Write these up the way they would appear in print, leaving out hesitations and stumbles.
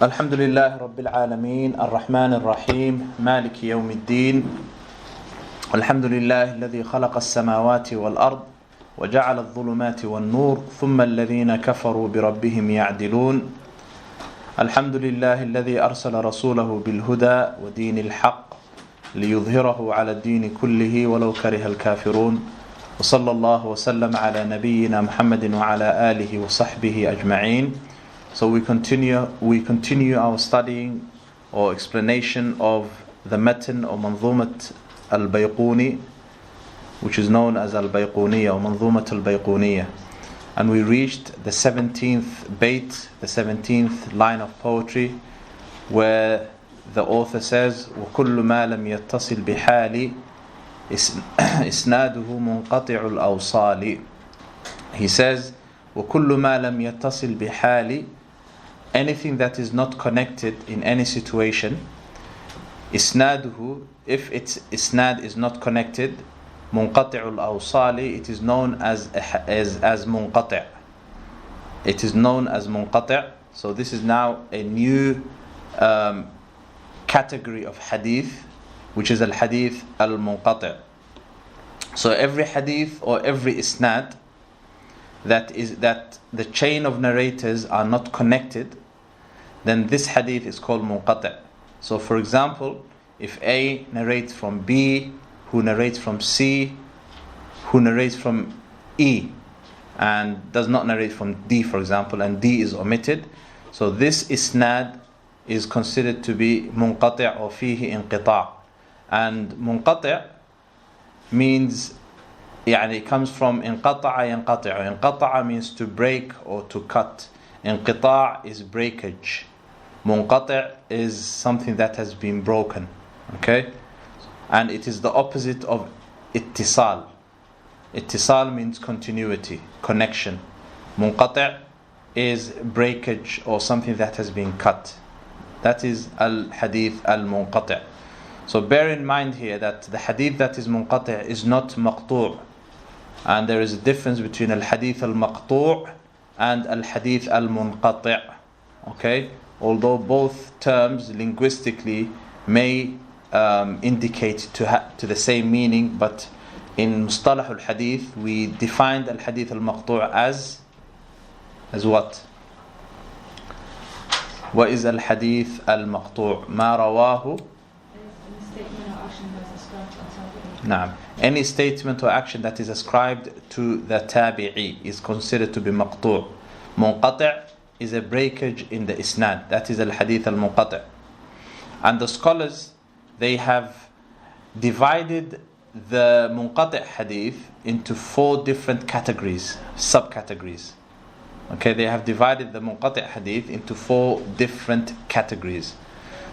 الحمد لله رب العالمين الرحمن الرحيم مالك يوم الدين الحمد لله الذي خلق السماوات والأرض وجعل الظلمات والنور ثم الذين كفروا بربهم يعدلون الحمد لله الذي أرسل رسوله بالهدى ودين الحق ليظهره على الدين كله ولو كره الكافرون وصلى الله وسلم على نبينا محمد وعلى آله وصحبه أجمعين. So we continue our studying or explanation of the Matan or Manzumat al-Bayquni, which is known as al-Bayquniya or Manzumat al-Bayquniya. And we reached the 17th bayt, the 17th line of poetry, where the author says, وَكُلُّ مَا لَمْ يَتَّصِلْ بِحَالِ إِسْنَادُهُ مُنْقَطِعُ الْأَوْصَالِ. He says, وَكُلُّ مَا لَمْ يَتَّصِلْ بِحَالِ, anything that is not connected in any situation, isnaduhu, if its isnad is not connected, munqati'ul awsali, it is known as munqati'. It is known as munqati'. So this is now a new category of hadith, which is al-hadith al-munqati'. So every hadith or every isnad that the chain of narrators are not connected, then this hadith is called munqati'. So for example, if A narrates from B, who narrates from C, who narrates from E, and does not narrate from D, for example, and D is omitted, so this isnad is considered to be munqati' or fihi inqita'. And munqati' means, it comes from inqata'a yanqati'u. Inqata'a means to break or to cut. Inqita' is breakage. Munqati' is something that has been broken. Okay? And it is the opposite of ittisal. Ittisal means continuity, connection. Munqati' is breakage or something that has been cut. That is al-hadith al-munqati'. So bear in mind here that the hadith that is munqati' is not maqtu'. And there is a difference between al-hadith al-maqtu' and al-hadith al-munqati'. Okay? Although both terms linguistically may indicate to the same meaning, but in mustalah al-hadith we defined al-hadith al-maqtu' as what? What is al-hadith al-maqtu'? Ma rawahu? Na'am. Any statement or action that is ascribed to the tabi'i is considered to be maqtu'. Munqati' is a breakage in the isnad. That is al-hadith al-munqati'. And the scholars, they have divided the munqati' hadith into 4 different categories, subcategories. Okay, they have divided the munqati' hadith into 4 different categories.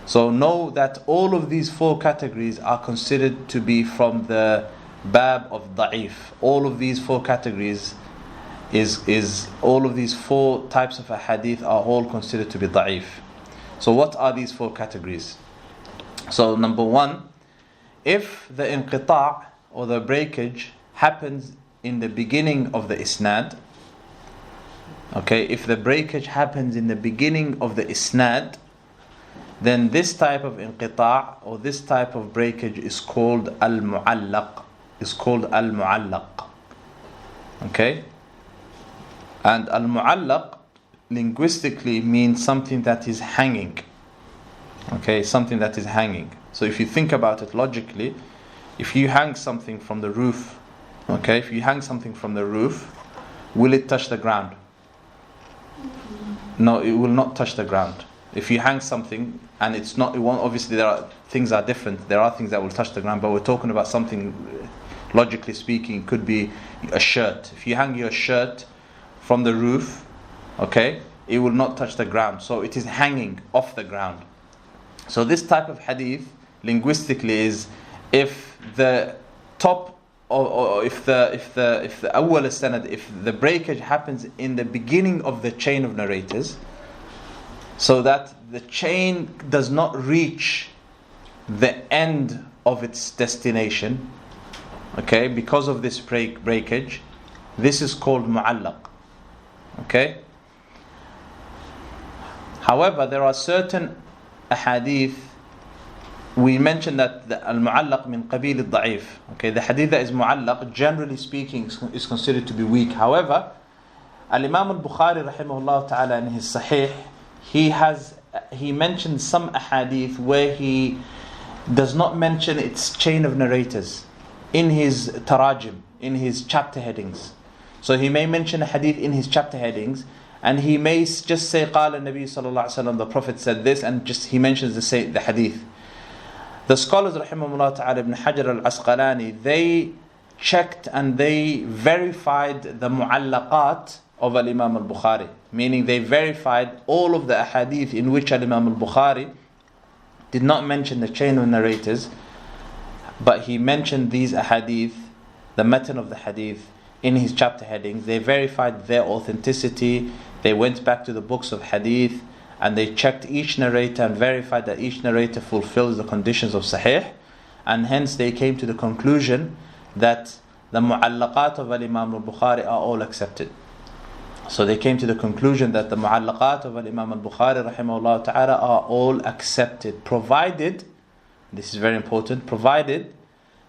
So know that all of these 4 categories are considered to be from the bab of da'if. All of these 4 categories all of these 4 types of a hadith are all considered to be da'if. So what are these 4 categories? So number 1, if the inqita' or the breakage happens in the beginning of the isnad, okay, if the breakage happens in the beginning of the isnad, then this type of inqita' or this type of breakage is called al-mu'allaq. Okay? And al-mu'allaq linguistically means something that is hanging. Okay, something that is hanging. So if you think about it logically, if you hang something from the roof, okay, if you hang something from the roof, will it touch the ground? No, it will not touch the ground. If you hang something and it won't, obviously things are different. There are things that will touch the ground, but we're talking about something, logically speaking, could be a shirt. If you hang your shirt from the roof, okay, it will not touch the ground. So it is hanging off the ground. So this type of hadith, linguistically, is if the top or if the awwal sanad, if the breakage happens in the beginning of the chain of narrators, so that the chain does not reach the end of its destination, okay, because of this breakage, this is called mu'allaq. Okay? However, there are certain ahadith. We mentioned that the al-mu'allaq min qabil al-da'if. Okay, the hadith that is mu'allaq, generally speaking, is considered to be weak. However, al-Imam al-Bukhari rahimahullah ta'ala in his Sahih, he mentioned some ahadith where he does not mention its chain of narrators in his tarajim, in his chapter headings. So he may mention a hadith in his chapter headings, and he may just say قال النبي صلى الله عليه وسلم, the Prophet said this, and just he mentions the hadith. The scholars rahimahullah ta'ala, Ibn Hajar al-Asqalani, they checked and they verified the mu'allaqat of al-Imam al-Bukhari, meaning they verified all of the ahadith in which al-Imam al-Bukhari did not mention the chain of narrators, but he mentioned these ahadith, the matan of the hadith, in his chapter headings. They verified their authenticity. They went back to the books of hadith and they checked each narrator and verified that each narrator fulfills the conditions of Sahih, and hence they came to the conclusion that the mu'allaqat of al-Imam al-Bukhari are all accepted. So they came to the conclusion that the mu'allaqat of al-Imam al-Bukhari rahimahullah ta'ala are all accepted, provided, this is very important, provided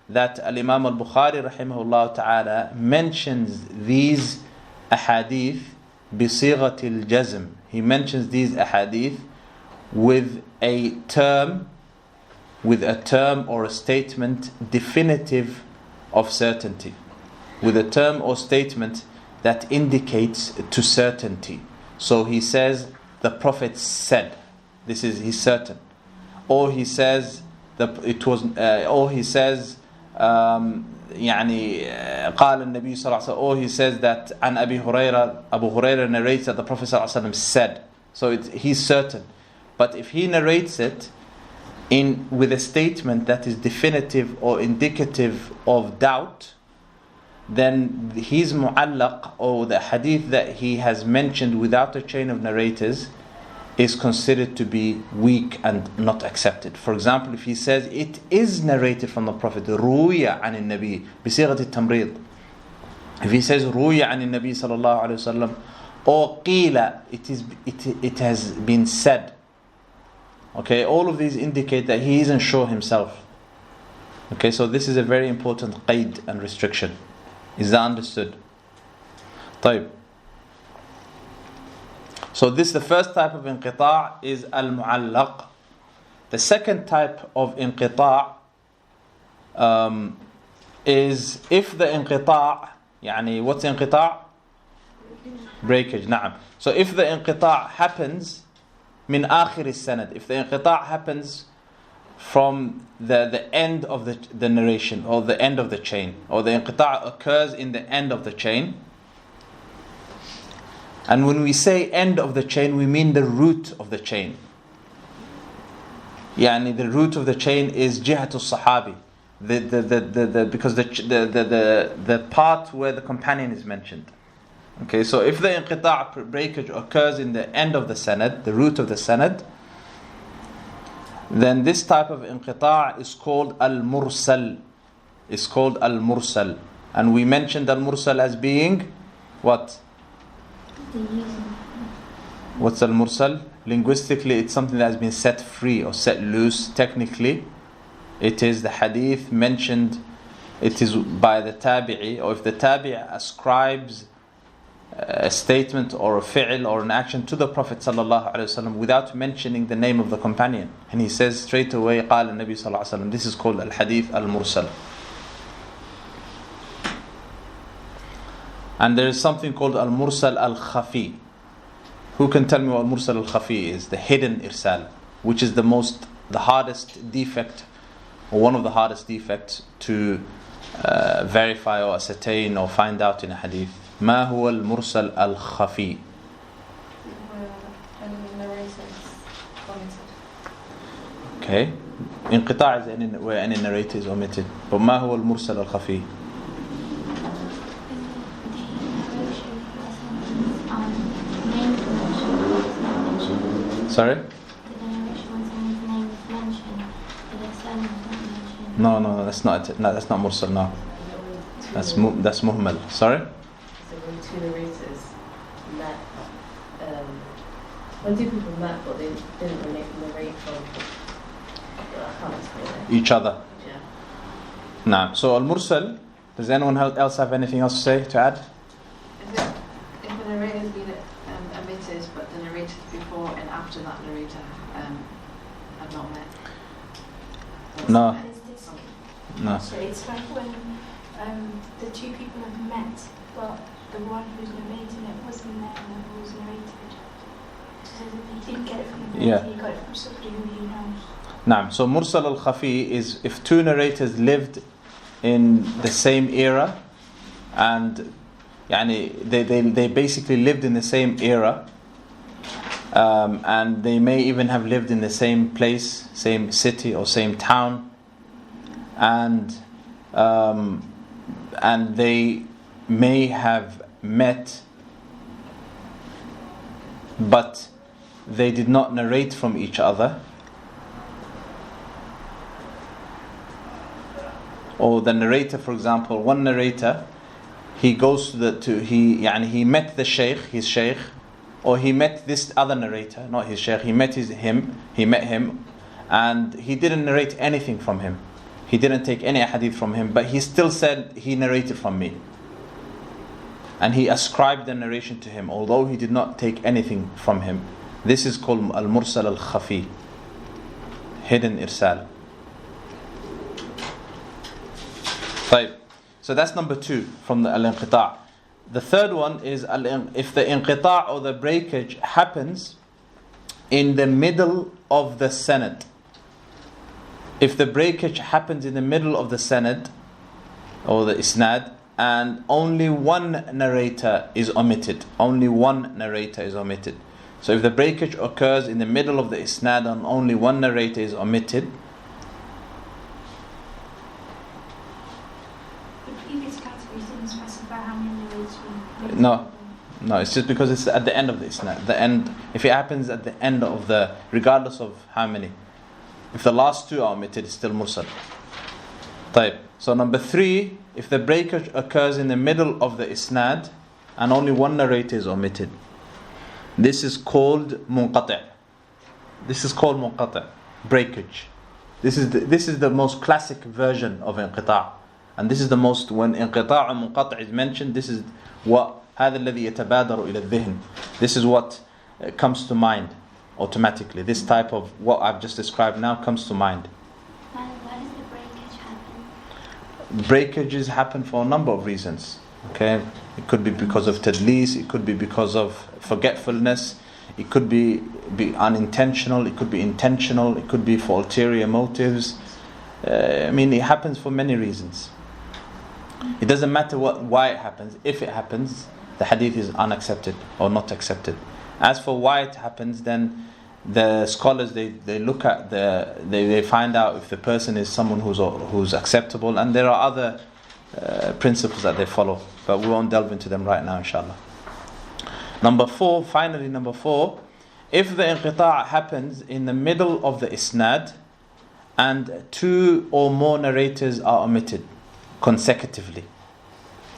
that al-Imam al-Bukhari rahimahullah ta'ala mentions these ahadith بصيغة الجزم. He mentions these ahadith with a term or a statement definitive of certainty, with a term or statement that indicates to certainty. So he says the Prophet said, this is he's certain, or he says يعني قال النبي صلى الله عليه وسلم, or he says that عن أبي هريرة, Abu Huraira narrates that the Prophet صلى الله عليه وسلم said. So he's certain. But if he narrates it with a statement that is definitive or indicative of doubt, then his mu'allaq, or the hadith that he has mentioned without a chain of narrators, is considered to be weak and not accepted. For example, if he says it is narrated from the Prophet, ruya an al-Nabi بصيغة التمريض. If he says ruya an al-Nabi sallallahu alayhi wasallam, or qila, it has been said. Okay, all of these indicate that he isn't sure himself. Okay, so this is a very important qaid and restriction. Is that understood? طيب. So this, the first type of inqita' is al-mu'allaq. The second type of inqita' is if the inqita', يعني what's inqita'? Breakage, na'am. So if the inqita' happens min akhir as-sanad, if the inqita' happens from the end of the narration, or the end of the chain, or the inqita' occurs in the end of the chain. And when we say end of the chain, we mean the root of the chain. Yani the root of the chain is jihatu sahabi, because the part where the companion is mentioned. Okay, so if the inqita' breakage occurs in the end of the sanad, the root of the sanad, then this type of inqita' is called al-mursal. It's called al-mursal. And we mentioned al-mursal as being what? What's al-mursal? Linguistically, it's something that has been set free or set loose. Technically, it is the hadith mentioned, it is by the tabi'i, or if the tabi'i ascribes a statement or a fi'l or an action to the Prophet sallallahu alaihi wasallam without mentioning the name of the companion, and he says straight away قال النبي صلى الله عليه وسلم, this is called al-hadith al-mursal. And there is something called al-mursal al-khafi. Who can tell me what al-mursal al-khafi is? The hidden irsal, which is the hardest defect, or one of the hardest defects to verify or ascertain or find out in a hadith. ما هو المرسل الخفي؟ Okay. انقطاع is where any narrator is omitted. But ما هو المرسل الخفي؟ Sorry? No, that's not it. No, that's not mursal. No, that's muhmal. Sorry? So when two narrators met, When two people met but they didn't narrate from each other. Yeah. Nah. So al-mursal, does anyone else have anything else to say, to add? If a narrator has been omitted but the narrators before and after that narrator have not met? No. No. So it's like when the two people have met, but the one who's narrating it wasn't there and who was narrated. So he didn't get it from the narrator, he got it from somebody who he knows. Naam. So mursal al-khafi is if two narrators lived in the same era and they basically lived in the same era, and they may even have lived in the same place, same city or same town, and they may have met but they did not narrate from each other, or the narrator, for example, one narrator, he goes he met the shaykh, his shaykh, or he met this other narrator, not his shaykh, he met him, and he didn't narrate anything from him. He didn't take any hadith from him, but he still said he narrated from me. And he ascribed the narration to him, although he did not take anything from him. This is called al-mursal al-khafi, hidden irsal. So that's number 2 from the al-inqita'. The third one is if the inqita' or the breakage happens in the middle of the sanad. If the breakage happens in the middle of the sanad or the isnad, and only one narrator is omitted. Only one narrator is omitted. So if the breakage occurs in the middle of the isnad and only one narrator is omitted. The previous category didn't specify how many narrators were. No, it's just because it's at the end of the isnad. The end. If it happens at the end of the, regardless of how many. If the last 2 are omitted, it's still mursal. So number 3, if the breakage occurs in the middle of the isnad and only one narrator is omitted, this is called munqati'. This is called munqati', breakage. This is the most classic version of inqita', and this is the most, when inqita' and munqati' is mentioned, this is what هذا الذي يتبادر إلى الذهن. This is what comes to mind automatically. This type of what I've just described now comes to mind. Why does the breakage happen? Breakages happen for a number of reasons. Okay, it could be because of tadlis, it could be because of forgetfulness, it could be unintentional, it could be intentional, it could be for ulterior motives. It happens for many reasons. It doesn't matter why it happens. If it happens, the hadith is unaccepted or not accepted. As for why it happens, then the scholars they look at they find out if the person is someone who's acceptable, and there are other principles that they follow, but we won't delve into them right now, inshallah. Number 4, if the inqita' happens in the middle of the isnad and 2 or more narrators are omitted consecutively.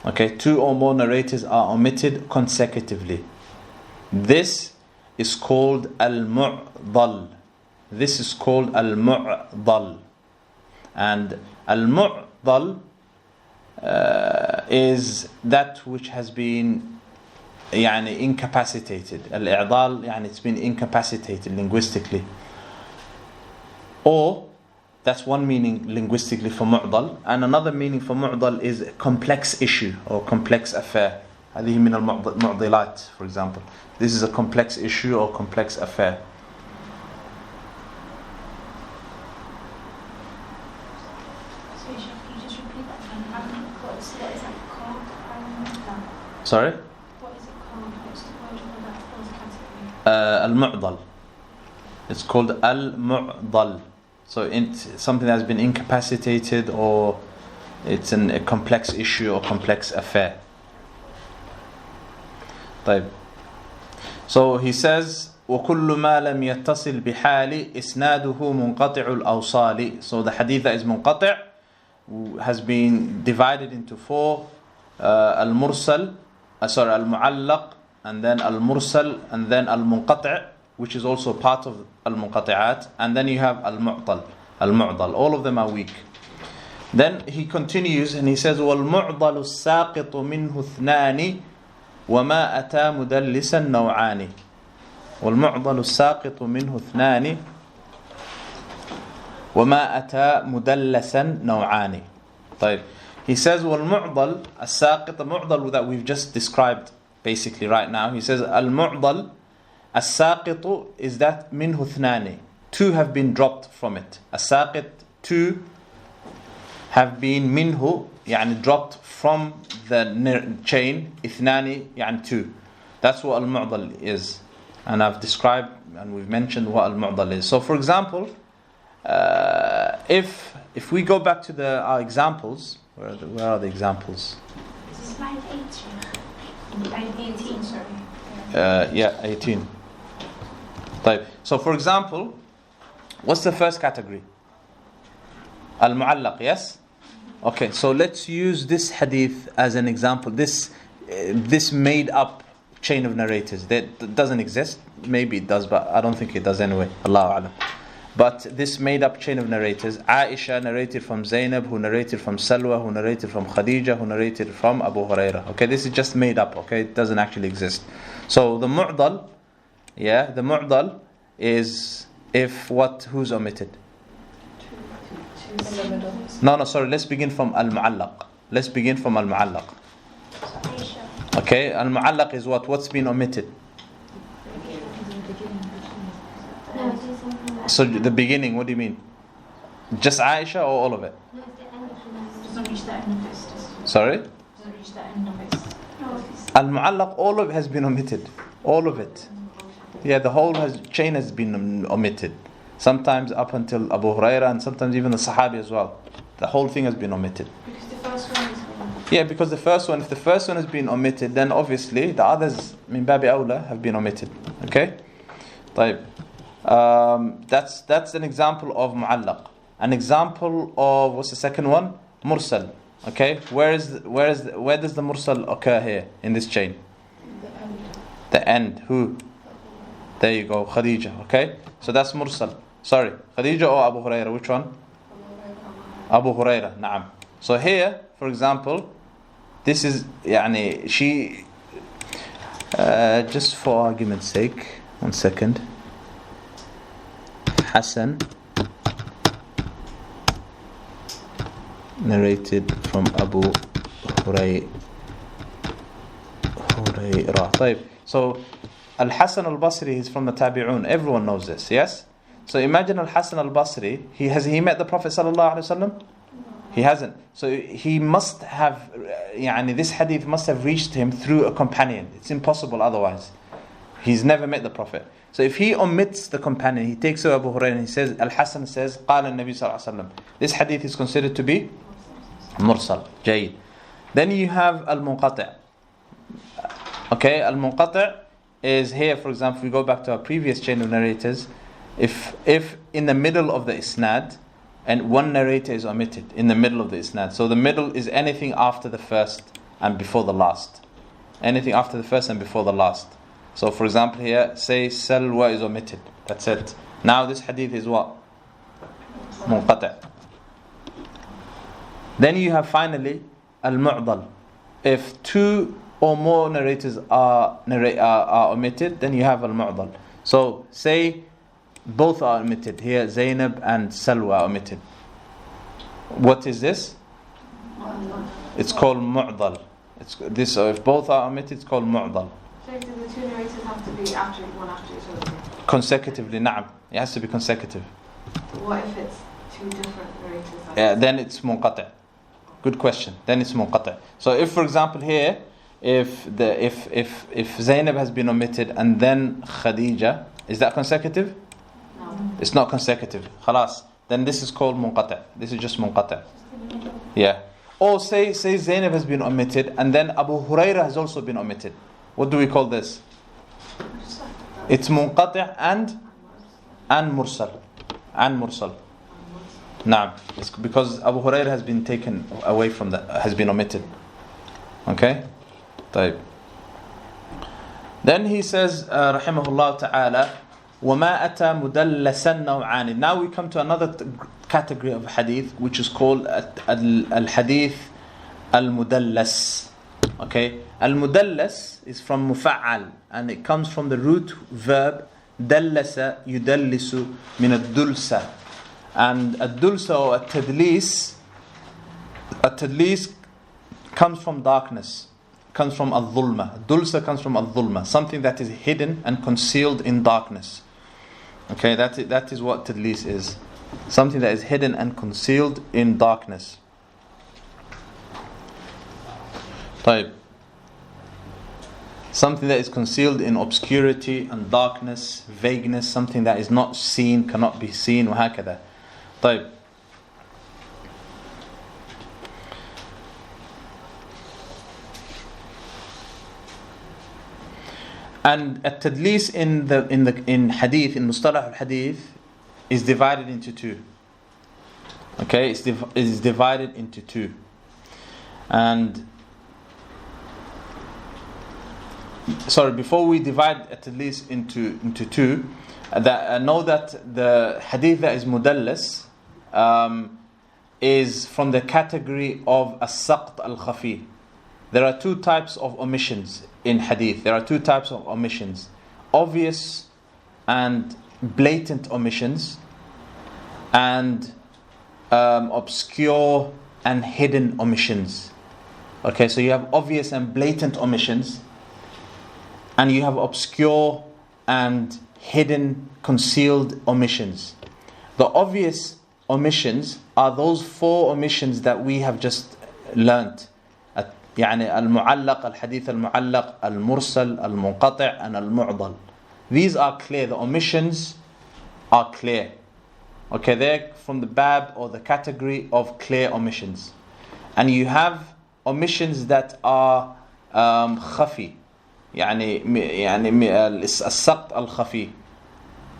Okay, 2 or more narrators are omitted consecutively. This is called al-mu'dal. This is called al-mu'dal. And al-mu'dal is that which has been incapacitated. Al-i'dal, it's been incapacitated linguistically. Or, that's one meaning linguistically for mu'dal. And another meaning for mu'dal is a complex issue or complex affair. هذه من المعضلات, for example. This is a complex issue or complex affair. So you just repeat that again. What is that called? Sorry? What is it called? What's the word for that fourth category? Al-mu'dal. It's called al-mu'dal. So it's something that has been incapacitated, or it's a complex issue or complex affair. So he says, وَكُلُّ مَا لَمْ يَتَّصِلْ بِحَالِ إِسْنَادُهُ مُنْقَطِعُ الْأَوْصَالِ. So the hadith that is munqati' has been divided into 4. Al-mursal, al-mu'allaq, and then al-mursal, and then al-munqati'. which is also part of al-munqati'at, and then you have al-mu'dal. All of them are weak. Then he continues and he says, وَالْمُعْضَلُ السَّاقِطُ مِنْهُ اثْنَانِ وَمَا أَتَى مُدَلِّسًا نَوْعَانِ. وَالْمُعْضَلُ السَّاقِطُ مِنْهُ اثْنَانِ وَمَا أَتَى مُدَلَّسًا نَوْعَانِ. طيب. He says, وَالْمُعْضَلُ السَّاقِطُ, the mu'dal that we've just described basically right now. He says, al-mu'dal as-saqitu is that minhu thnani. Two have been dropped from it. As-saqit, two have been minhu, yani dropped from the chain. Ithnani, yani two. That's what al-mu'dal is. And I've described and we've mentioned what al-mu'dal is. So for example, if we go back to our examples, where are the examples? This is slide 18, sorry. Yeah, 18. طيب. So for example, what's the first category? Al-mu'allaq, yes? Okay, so let's use this hadith as an example. This made up chain of narrators that doesn't exist. Maybe it does, but I don't think it does anyway. Allahu a'lam. But this made up chain of narrators, Aisha narrated from Zainab, who narrated from Salwa, who narrated from Khadija, who narrated from Abu Huraira. Okay, this is just made up, okay? It doesn't actually exist. So the mu'dal, the mu'dal is who's omitted? No, sorry, let's begin from al-mu'allaq. Okay, al-mu'allaq is what's been omitted. So the beginning, what do you mean? Just Aisha or all of it? Doesn't reach the end of this. Sorry? Doesn't reach the end of it. Al-mu'allaq, all of it has been omitted. All of it. Yeah, the whole chain has been omitted. Sometimes up until Abu Huraira and sometimes even the Sahabi as well. The whole thing has been omitted. Because the first one is omitted. Yeah, because if the first one has been omitted, then obviously the others, min babi awla, have been omitted. Okay? طيب. That's an example of mu'allaq. An example of, what's the second one? Mursal. Okay, where does the mursal occur here in this chain? The end. Who? There you go, Khadija. Okay, so that's mursal. Sorry, Khadija or Abu Huraira? Which one? Abu Huraira. Naam. So here, for example, this is she. Just for argument's sake, 1 second. Hassan narrated from Abu Hurairah. طيب. So Al-Hasan al-Basri is from the Tabi'un. Everyone knows this, yes? So imagine Al-Hasan al-Basri, has he met the Prophet sallallahu alaihi wasallam? He hasn't. So he must have, this hadith must have reached him through a companion. It's impossible otherwise. He's never met the Prophet. So if he omits the companion, he takes Abu Hurairah and he says, Al-Hasan says, قال النبي صلى الله عليه وسلم. This hadith is considered to be mursal. جيد. Then you have al-munqati'. Okay, al-munqati' is here, for example, we go back to our previous chain of narrators. If in the middle of the isnad, and one narrator is omitted in the middle of the isnad. So the middle is anything after the first and before the last. Anything after the first and before the last. So for example here, say Salwa is omitted. That's it. Now this hadith is what? Munqati'. Then you have finally al-mu'dal. If two or more narrators are omitted, then you have al-mu'dal. So say both are omitted. Here Zainab and Salwa are omitted. What is this? It's called mu'dal. So if both are omitted, it's called mu'dal. So do the two narrators have to be one after each other? Consecutively, na'am. It has to be consecutive. What if it's two different narrators? Then it's munqati'. Good question. Then it's munqati'. So if, for example, here, if Zainab has been omitted and then Khadija, is that consecutive? No. It's not consecutive. Khalas. Then this is called munqati'. This is just munqati'. Yeah. Or say Zainab has been omitted and then Abu Huraira has also been omitted. What do we call this? It's munqati' and mursal. And mursal. Naam. It's because Abu Huraira has been taken away from that, has been omitted. Okay? طيب. Then he says, rahimahullah ta'ala, وَمَا أَتَى مُدَلَّسًا نَوْعَانِ. Now we come to another category of hadith, which is called al-hadith al-mudallas. Okay, al-mudallas is from mufa'al, and it comes from the root verb dallasa yudallisu min ad-dulsa. And ad-dulsa or at-tadlis comes from darkness, comes from al-dhulma. Dulsa comes from al-dhulma, something that is hidden and concealed in darkness. Okay, that is what tadlis is. Something that is hidden and concealed in darkness. طيب. Something that is concealed in obscurity and darkness, vagueness, something that is not seen, cannot be seen, وهكذا. طيب. And at-tadlis in hadith, in mustalah al-hadith, is divided into two. Okay, it is divided into two. And before we divide at-tadlis into two, know that the hadith that is mudallas is from the category of as-saqt al-khafi. There are two types of omissions in hadith. There are two types of omissions: obvious and blatant omissions, and obscure and hidden omissions. Okay, so you have obvious and blatant omissions, and you have obscure and hidden, concealed omissions. The obvious omissions are those four omissions that we have just learnt. يعني المعلق, الحديث المعلق, المرسل, المنقطع, and المعضل. These are clear. The omissions are clear. Okay, they're from the bab or the category of clear omissions. And you have omissions that are خفي, يعني السقط الخفي.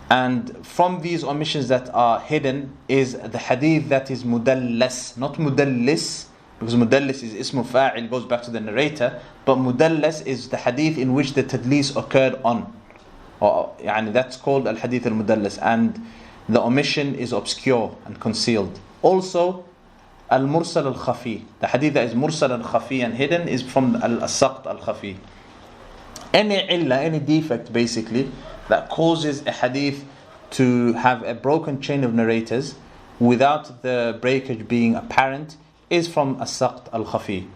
And from these omissions that are hidden is the hadith that is mudallas, not mudallis, because mudallis is ismu fa'il, goes back to the narrator, but mudallas is the hadith in which the tadlis occurred on. Or يعني that's called al-hadith al-mudallas, and the omission is obscure and concealed. Also, al-mursal al-khafi, the hadith that is mursal al-khafi and hidden, is from al-saqt al-khafi. Any illa, any defect basically that causes a hadith to have a broken chain of narrators without the breakage being apparent is from as-saqt al-khafi.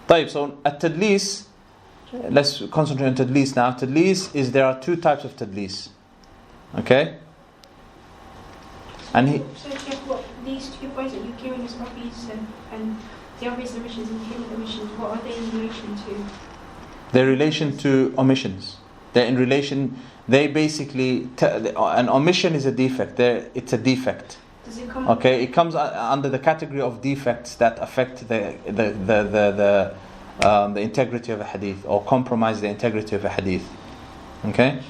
طيب, so at-tadlis, let's concentrate on tadlis now. Tadlis is, there are two types of tadlis. Okay? And So Sheikh, what these 2 points that you gave us, obvious and the obvious omissions and hidden omissions, what are they in relation to? Their relation to omissions. They're in relation, they basically, an omission is a defect. It's a defect. Does it come? Okay, it comes under the category of defects that affect the integrity of a hadith, or compromise the integrity of a hadith. Okay?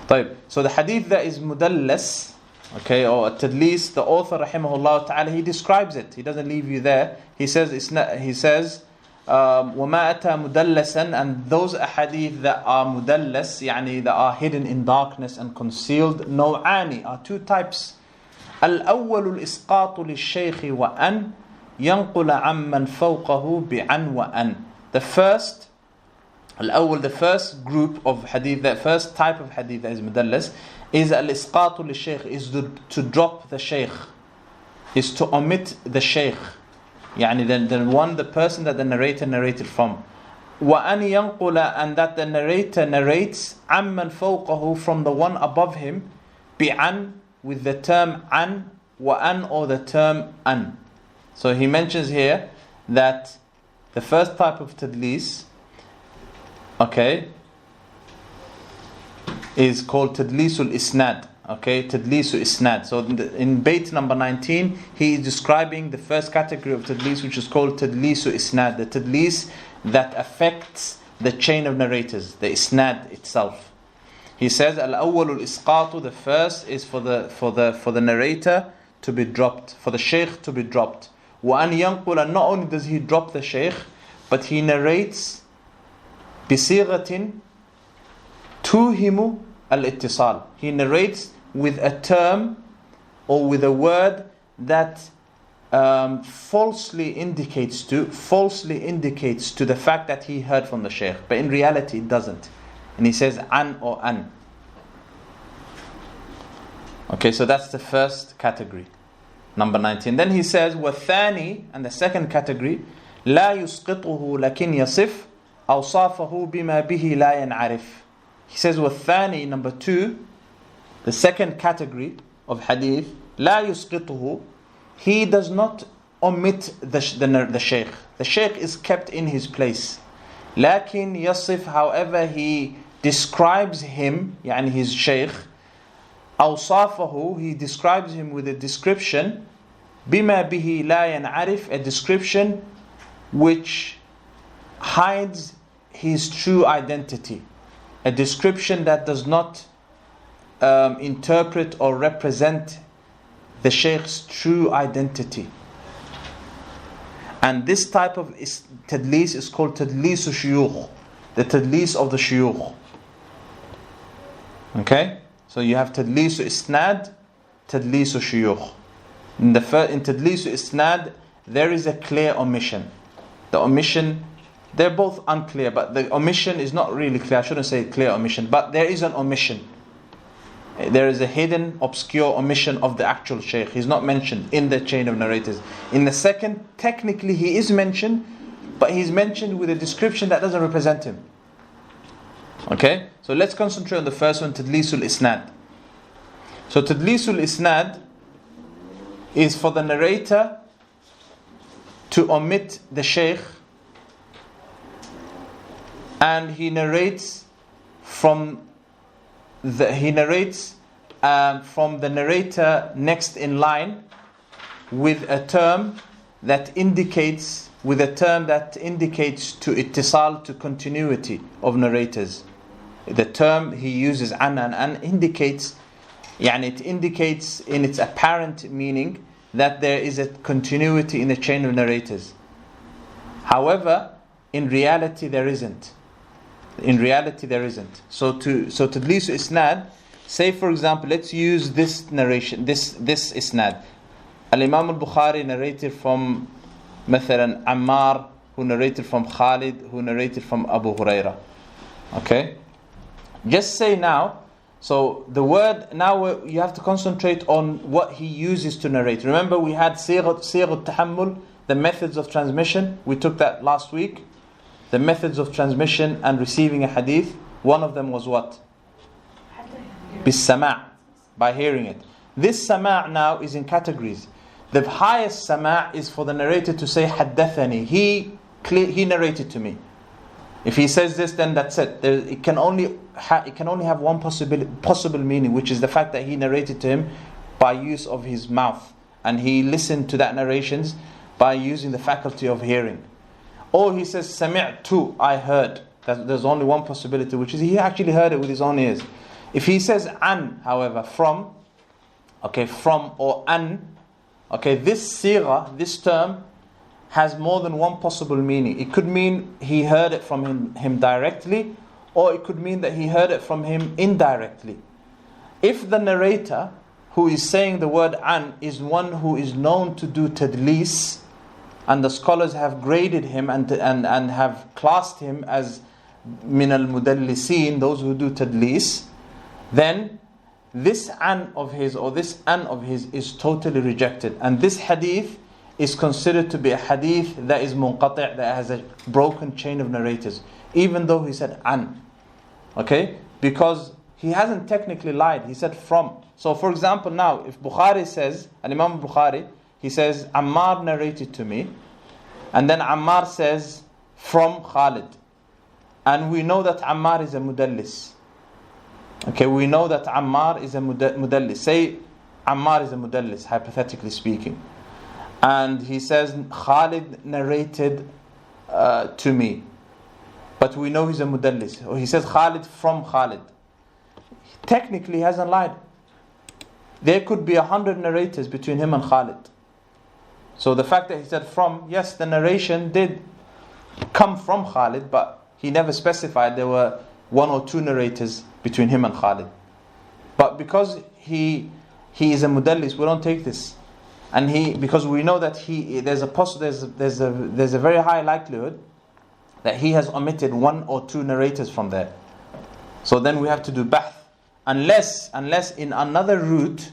طيب, so the hadith that is mudallas, okay, or tadlis, the author rahimahullah ta'ala, he describes it. He doesn't leave you there. He says وَمَا أَتَى مُدَلَّسًا, and those ahadith that are mudallas, يعني that are hidden in darkness and concealed, نوعان, are two types. الأول الإسقاط للشيخ وأن ينقل عمن فوقه بعن وأن. The first group of hadith, the first type of hadith that is mudallas, is al-isqat lil-shaykh, is to drop the shaykh, is to omit the shaykh. يعني the person that the narrator narrated from. وَأَنْ يَنْقُلَ, and that the narrator narrates عَمَّنْ فَوْقَهُ, from the one above him, بِعَنْ, with the term an, وَأَنْ, or the term an. So he mentions here that the first type of tadlis, okay, is called tadlisul isnad. Okay, tadlisu isnad. So in Bayt number 19, he is describing the first category of tadlis, which is called tadlisu isnad, the tadlis that affects the chain of narrators, the isnad itself. He says, al-awwalul isqatu, the first is for the narrator to be dropped, for the shaykh to be dropped. Wa an yanqula, not only does he drop the shaykh, but he narrates بصيغة توهم الاتصال. He narrates with a term or with a word that falsely indicates to the fact that he heard from the shaykh, but in reality it doesn't. And he says an or an. Okay, so that's the first category, number 19. Then he says وَالثَّانِي, and the second category, لا يسقطه لكن يصف أوصافه بما به لا ينعرف. He says وَالثَّانِي, number 2, the second category of hadith, لا يسقطه, he does not omit the shaykh. The shaykh is kept in his place. لكن يصف, however, he describes him, يعني his shaykh, أوصافه, he describes him with a description, بما به لا ينعرف, a description which hides his true identity, a description that does not interpret or represent the shaykh's true identity. And this type of tadlis is called tadlis shuyukh, the tadlis of the shuyukh. Okay, so you have tadlis isnad, tadlis shuyukh. In tadlis isnad, there is a clear omission. The omission, they're both unclear, but the omission is not really clear. I shouldn't say clear omission, but there is an omission. There is a hidden, obscure omission of the actual shaykh. He's not mentioned in the chain of narrators. In the second, technically he is mentioned, but he's mentioned with a description that doesn't represent him. Okay? So let's concentrate on the first one, Tadlisul Isnad. So Tadlisul Isnad is for the narrator to omit the shaykh, and he narrates from the narrator next in line with a term that indicates to ittisal, to continuity of narrators. The term he uses an indicates, it indicates in its apparent meaning that there is a continuity in the chain of narrators. However, in reality there isn't. So tadlis isnad, say for example, let's use this narration, this isnad. Al-Imam al-Bukhari narrated from مثلا Ammar, who narrated from Khalid, who narrated from Abu Huraira. Okay? Just say now, so the word, now you have to concentrate on what he uses to narrate. Remember we had Sigh al-Tahammul, the methods of transmission. We took that last week. The methods of transmission and receiving a hadith. One of them was what? Bis-sama', by hearing it. This sama' now is in categories. The highest sama' is for the narrator to say haddathani. He narrated to me. If he says this, then that's it. It can only have one possible meaning, which is the fact that he narrated to him by use of his mouth, and he listened to that narrations by using the faculty of hearing. Or he says sami'tu, I heard. There's only one possibility, which is he actually heard it with his own ears. If he says an, however, from or an, this sigha, this term, has more than one possible meaning. It could mean he heard it from him directly, or it could mean that he heard it from him indirectly. If the narrator who is saying the word an is one who is known to do tadlis, and the scholars have graded him and have classed him as min al-mudallisin, those who do tadlis, then this an of his is totally rejected. And this hadith is considered to be a hadith that is munqati', that has a broken chain of narrators, even though he said an. Okay? Because he hasn't technically lied, he said from. So for example now, if Bukhari says, and Imam Bukhari, he says, Ammar narrated to me, and then Ammar says, from Khalid. And we know that Ammar is a mudallis. Okay, we know that Ammar is a mudallis. Say Ammar is a mudallis, hypothetically speaking. And he says, Khalid narrated to me. But we know he's a mudallis. Or he says Khalid from Khalid. Technically he hasn't lied. There could be 100 narrators between him and Khalid. So the fact that he said from, yes, the narration did come from Khalid, but he never specified there were one or two narrators between him and Khalid. But because he is a mudallis, we don't take this. And because we know that there's a very high likelihood that he has omitted one or two narrators from there. So then we have to do bahth. Unless in another route,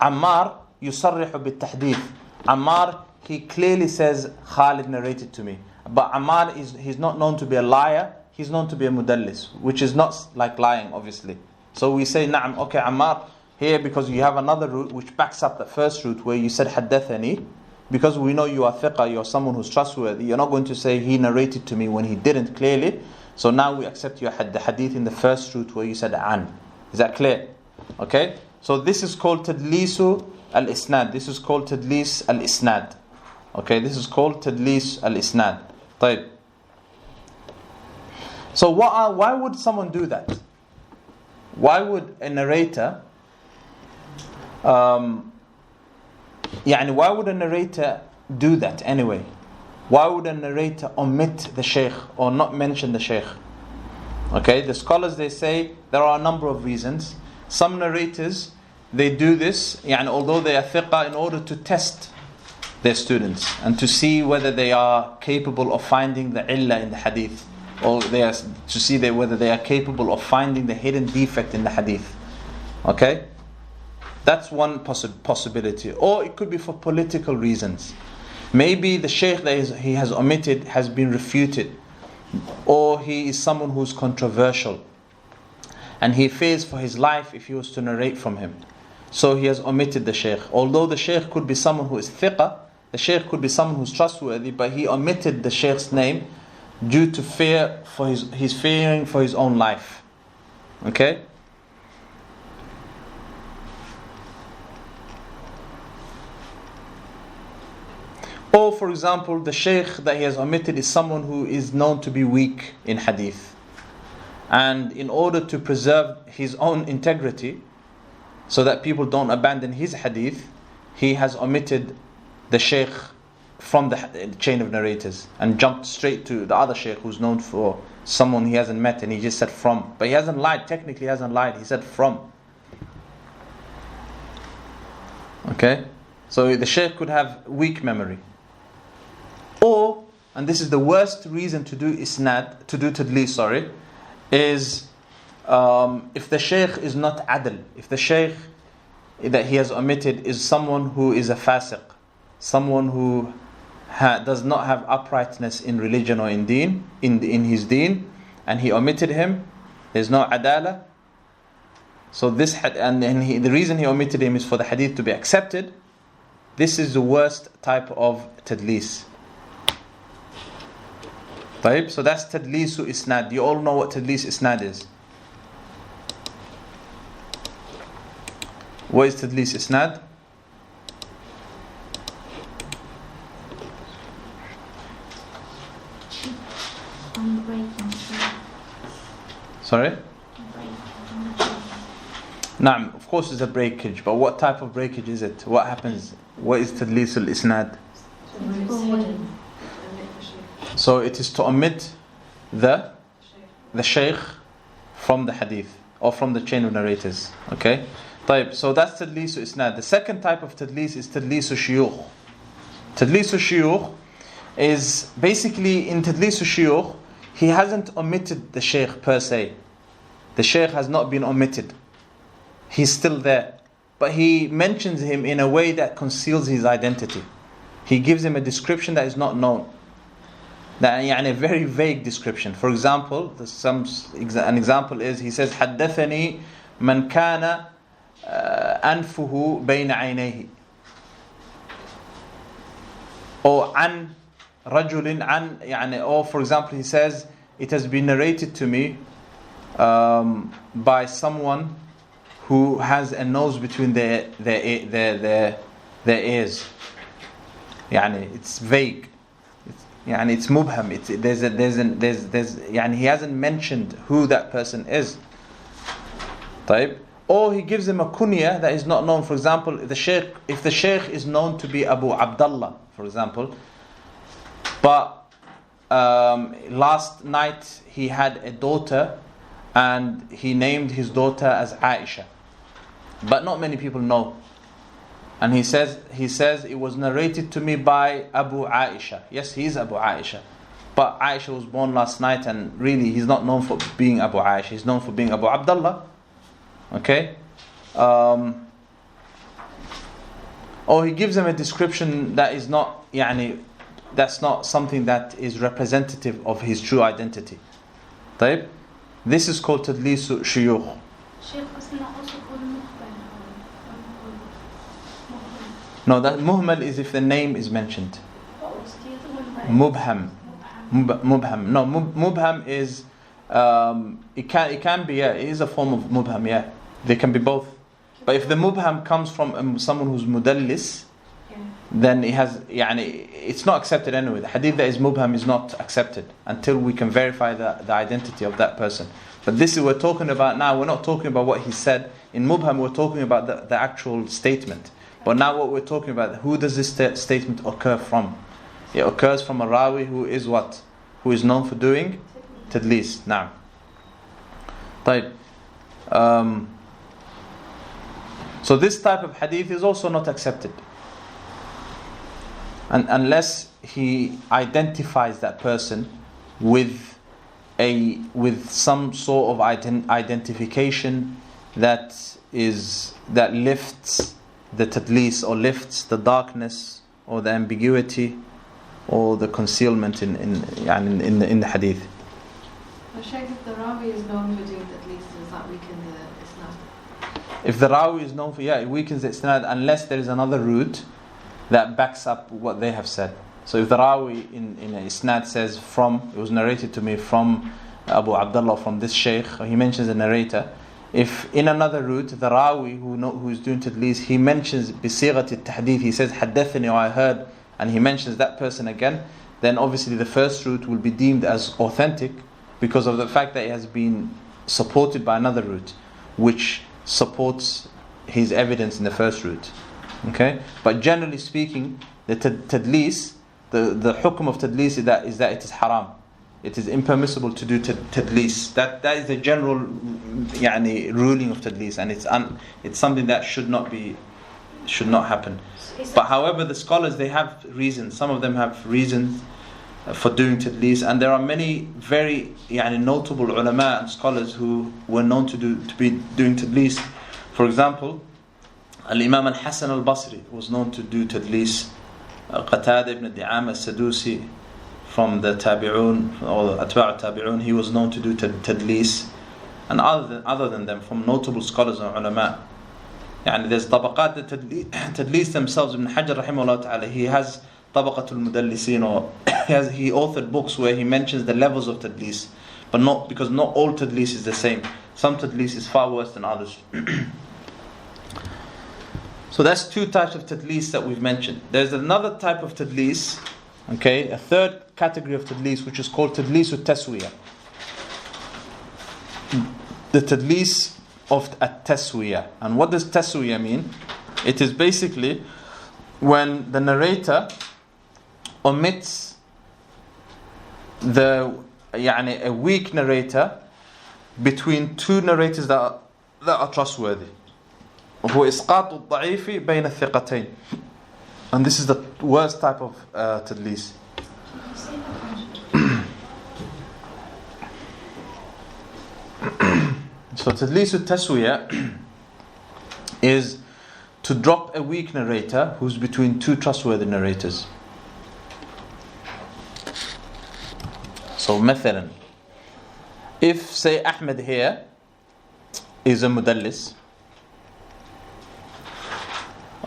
Ammar yusarrihu bit-tahdith. Ammar, he clearly says Khalid narrated to me. But Ammar he's not known to be a liar, he's known to be a mudallis, which is not like lying, obviously. So we say, na'am, okay, Ammar, here because you have another route which backs up the first route where you said haddathani, because we know you are thiqa, you're someone who's trustworthy, you're not going to say he narrated to me when he didn't clearly. So now we accept your hadith in the first route where you said an. Is that clear? Okay? So this is called tadlisu al-isnad. This is called tadlis al-isnad. Okay, this is called tadlis al-isnad. طيب. So why would someone do that? Why would a narrator why would a narrator do that anyway? Why would a narrator omit the shaykh or not mention the shaykh? Okay, the scholars, they say there are a number of reasons. Some narrators, they do this, although they are thiqa, in order to test their students and to see whether they are capable of finding the illah in the hadith, or to see whether they are capable of finding the hidden defect in the hadith. Okay, that's one possibility. Or it could be for political reasons. Maybe the shaykh that he has omitted has been refuted, or he is someone who's controversial and he fears for his life if he was to narrate from him. So he has omitted the shaykh. Although the shaykh could be someone who is thiqa, the shaykh could be someone who's trustworthy, but he omitted the shaykh's name due to fear for he's fearing for his own life. Okay? Or for example, the shaykh that he has omitted is someone who is known to be weak in hadith. And in order to preserve his own integrity, so that people don't abandon his hadith, he has omitted the shaykh from the chain of narrators and jumped straight to the other shaykh who's known for someone he hasn't met, and he just said from. But he hasn't lied, technically he hasn't lied, he said from. Okay? So the shaykh could have weak memory. Or, and this is the worst reason to do isnad, to do tadlis, is if the shaykh is not adl, if the shaykh that he has omitted is someone who is a fasiq, someone who does not have uprightness in religion or in deen, in his deen, and he omitted him, there's no adala. So this the reason he omitted him is for the hadith to be accepted. This is the worst type of tadlis. طيب, so that's tadlisu isnad. You all know what tadlis isnad is. What is tadlis isnad? Sorry? Naam, of course it's a breakage, but what type of breakage is it? What happens? What is tadlis al-isnad? So it is to omit the shaykh from the hadith or from the chain of narrators. Okay? طيب, so that's tadlis al-isnad. The second type of tadlis is tadlis al-shuyukh. Tadlis al-shuyukh is basically, in tadlis al-shuyukh, he hasn't omitted the shaykh per se. The shaykh has not been omitted. He's still there. But he mentions him in a way that conceals his identity. He gives him a description that is not known. A very vague description. For example, an example is, he says, حدثني من كان أنفه بين عينيه. Or عن رجل عن, or for example, he says, it has been narrated to me by someone who has a nose between their ears. It's vague. It's mubham. He hasn't mentioned who that person is. طيب. Or he gives him a kunya that is not known. For example, if the shaykh is known to be Abu Abdullah, for example, but last night he had a daughter and he named his daughter as Aisha, but not many people know. And he says it was narrated to me by Abu Aisha. Yes, he is Abu Aisha, but Aisha was born last night, and really he's not known for being Abu Aisha. He's known for being Abu Abdullah. Okay. Or he gives them a description that is not, that's not something that is representative of his true identity. طيب? This is called Tadlisu Shuyukh. Sheikh, wasn't that also called Muhbal? No, that Muhmal is if the name is mentioned. What was the other one? Mubham. Mubham. No, Mubham is, it can be, it is a form of Mubham, They can be both. But if the Mubham comes from someone who's Mudallis, then it has, it's not accepted anyway. The hadith that is Mubham is not accepted until we can verify the identity of that person. But this is we're talking about now. We're not talking about what he said. In Mubham, we're talking about the actual statement. But now what we're talking about, who does this statement occur from? It occurs from a Rawi who is what? Who is known for doing Tadlis. Now. طيب. So this type of hadith is also not accepted. And unless he identifies that person with some sort of identification that lifts the tadlis, or lifts the darkness or the ambiguity or the concealment in the hadith. Well, Shaykh, if the Rawi is known for doing at least, does that weaken the Isnam? If the Rawi is known for, it weakens the isnad unless there is another route that backs up what they have said. So if the Rawi in a isnad says it was narrated to me from Abu Abdullah, from this Shaykh, he mentions a narrator. If in another route the Rawi who is doing Tadlis, he mentions بصيغة التحديث, he says حدثني, or I heard, and he mentions that person again, then obviously the first route will be deemed as authentic because of the fact that it has been supported by another route which supports his evidence in the first route. Okay? But generally speaking, the Tadlis, the hukum of Tadlis is that it is haram. It is impermissible to do Tadlis. That is the general ruling of Tadlis, and it's something that should not happen. But however, the scholars, they have reasons. Some of them have reasons for doing Tadlis, and there are many very notable ulama and scholars who were known to be doing Tadlis. For example, Al-Imam Al-Hasan Al-Basri was known to do Tadlis. Qatada ibn Di'am Al-Sadusi from the Tabi'un or Atba' Tabi'un, he was known to do Tadlis. And other than them, from notable scholars and ulama. There's tabaqat, the Tadlis themselves. Ibn Hajar rahimahullah ta'ala, he has Tabaqatul Mudallisin, or he authored books where he mentions the levels of Tadlis. But not because not all Tadlis is the same. Some Tadlis is far worse than others. So that's two types of Tadlis that we've mentioned. There's another type of Tadlis, okay, a third category of Tadlis, which is called Tadlisu Taswiyah. The Tadlis of At-Taswiyah. And what does Taswiyah mean? It is basically when the narrator omits a weak narrator between two narrators that are trustworthy. وهو إسقاط الضعيف بين الثقتين. And this is the worst type of Tadlis. So Tadlis al-Taswiyah is to drop a weak narrator who's between two trustworthy narrators. So مثلا, if say Ahmed here is a mudallis,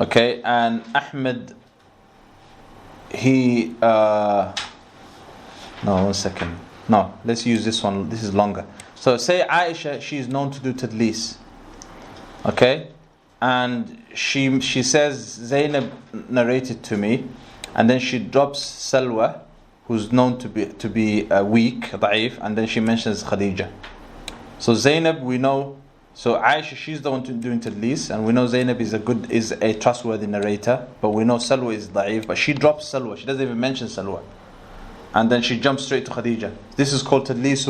okay, and Ahmed, let's use this one, this is longer. So say Aisha, she is known to do Tadlis, okay, and she says Zainab narrated to me, and then she drops Salwa, who's known to be weak, da'if, and then she mentions Khadija. So Zainab, we know. So Aisha, she's the one doing Tadlis, and we know Zainab is a trustworthy narrator, but we know Salwa is da'if, but she drops Salwa, she doesn't even mention Salwa, and then she jumps straight to Khadija. This is called Tadlis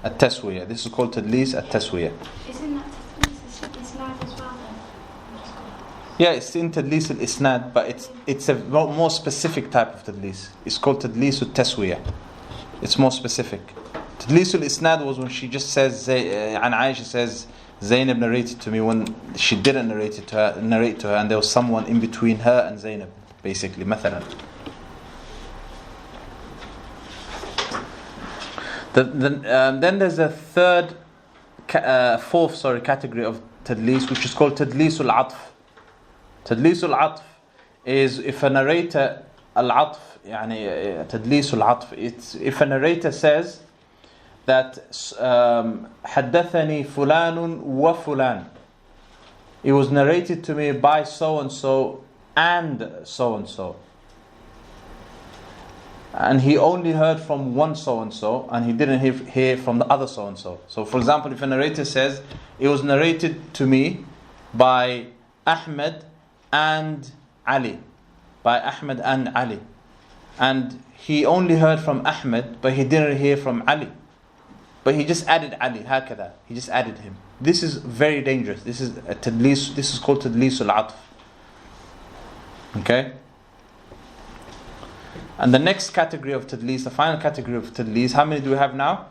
التسوية. This is called تدليس التسوية. Isn't that isnad as well then? Yeah, it's in تدليس الإسناد, but it's a more specific type of تدليس. It's called تدليس التسوية. It's more specific. تدليس الإسناد was when she just says, عن Aisha says, Zainab narrated to me when she didn't narrate to her, and there was someone in between her and Zainab, basically, مثلا. Then there's a fourth category of tadlis, which is called tadlisul atf. Tadlisul atf is if a narrator al-atf, يعني tadlisul atf. It's if a narrator says that حدثني فلان وفلان. It was narrated to me by so and so and so and so. And he only heard from one so-and-so, and he didn't hear from the other so-and-so. So, for example, if a narrator says, it was narrated to me by Ahmed and Ali. By Ahmed and Ali. And he only heard from Ahmed, but he didn't hear from Ali. But he just added Ali, هكذا. He just added him. This is very dangerous. This is called tadlisul atf. Okay? And the next category of tadlis, the final category of tadlis, how many do we have now?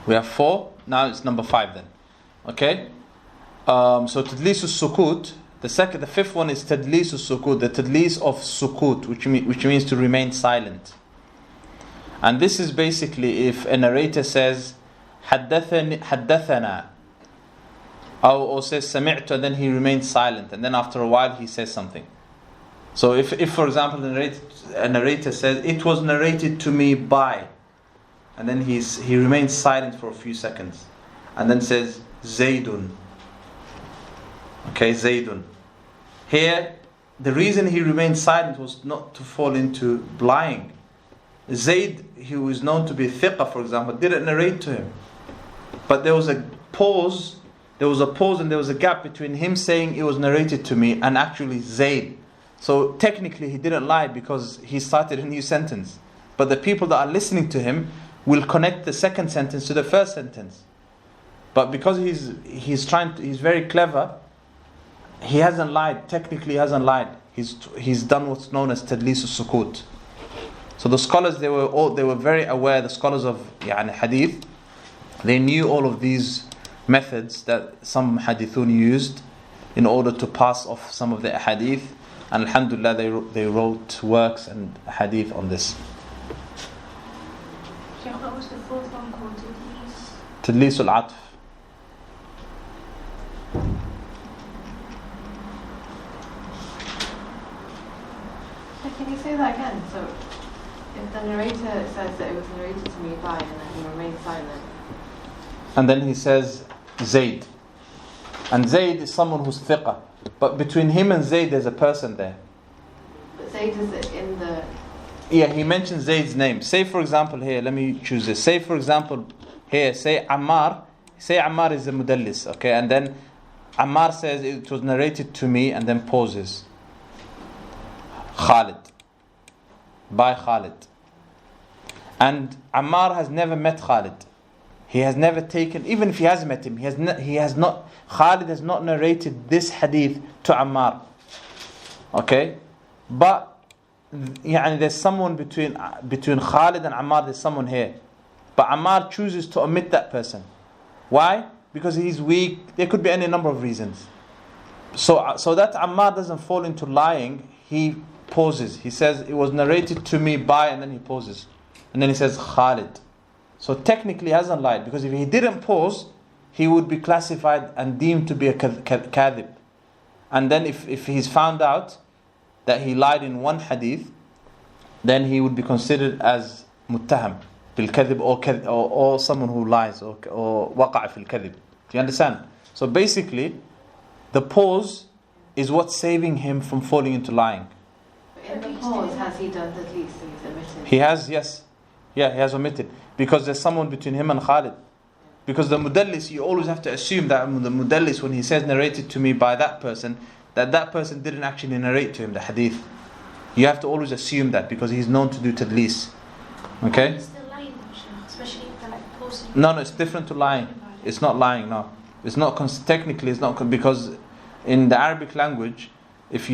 We have 4. Now it's number 5 then. Okay? So tadlisus sukut. The fifth one is tadlisus sukut, the tadlis of sukut, which means to remain silent. And this is basically if a narrator says حدثنا or says سمعت, and then he remains silent, and then after a while he says something. So if for example a narrator says it was narrated to me by, and then he remains silent for a few seconds, and then says Zaydun. Okay, Zaydun. Here, the reason he remained silent was not to fall into lying. Zayd, who is known to be thiqa, for example, didn't narrate to him. But there was a pause and there was a gap between him saying it was narrated to me and actually Zayd. So technically he didn't lie because he started a new sentence. But the people that are listening to him will connect the second sentence to the first sentence. But because he's very clever, he hasn't lied. Technically he hasn't lied. He's done what's known as tadlisus sukut. So the scholars, they were very aware, the scholars of hadith, they knew all of these methods that some hadithun used in order to pass off some of the hadith. And alhamdulillah, they wrote works and hadith on this. What was the fourth one called? Tadlisul atf. Can you say that again? So, if the narrator says that it was narrated to me by, and then he remains silent. And then he says Zayd. And Zayd is someone who's thiqa. But between him and Zayd there's a person there. But Zayd is in the... Yeah, he mentions Zayd's name. Say for example here, let me choose this. Say for example here, say Ammar. Say Ammar is the mudallis, okay? And then Ammar says it was narrated to me and then pauses. Khalid. By Khalid. And Ammar has never met Khalid. He has never taken, even if he has met him, Khalid has not narrated this hadith to Ammar. Okay? But there's someone between Khalid and Ammar, there's someone here. But Ammar chooses to omit that person. Why? Because he's weak. There could be any number of reasons. So that Ammar doesn't fall into lying, he pauses. He says, it was narrated to me by, and then he pauses. And then he says, Khalid. So technically he hasn't lied, because if he didn't pause, he would be classified and deemed to be a kadhib. And then if he's found out that he lied in one hadith, then he would be considered as muttaham bil kadhib, or someone who lies, or waqa'a fil kadhib. Do you understand? So basically, the pause is what's saving him from falling into lying. In the pause, has he done the least? He's omitted? He has, yes. Yeah, he has omitted. Because there's someone between him and Khalid. Because the mudallis, you always have to assume that the mudallis, when he says narrated to me by that person, that person didn't actually narrate to him the hadith. You have to always assume that, because he's known to do tadlis. Okay? Still lying, especially if they're like No, it's different to lying. It's not lying, no. It's not, technically it's not, because in the Arabic language, if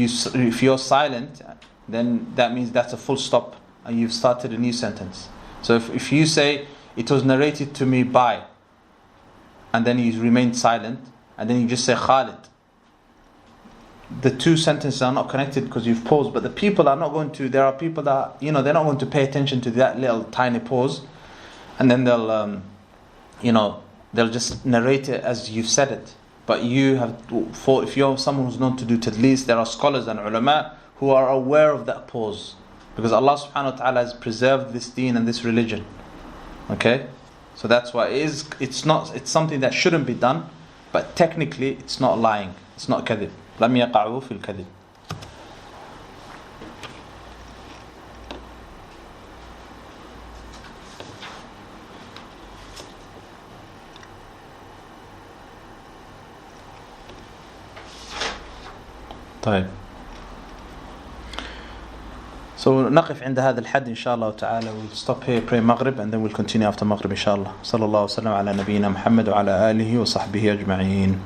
you're silent, then that means that's a full stop and you've started a new sentence. So if you say, it was narrated to me by, and then you remain silent, and then you just say Khalid, the two sentences are not connected because you've paused. But the people are not going to, there are people that, they're not going to pay attention to that little tiny pause, and then they'll just narrate it as you've said it. But you have, if you're someone who's known to do tadlis, there are scholars and ulama who are aware of that pause, because Allah subhanahu wa ta'ala has preserved this deen and this religion. Okay? So that's why it's something that shouldn't be done, but technically it's not lying. It's not kadhib. لم يقعوا في الكذب. طيب. So نقف عند هذا الحد إن شاء الله تعالى. We'll stop here, pray Maghrib, and then we'll continue after Maghrib إن شاء الله. صلى الله وسلم على نبينا محمد وعلى آله وصحبه أجمعين.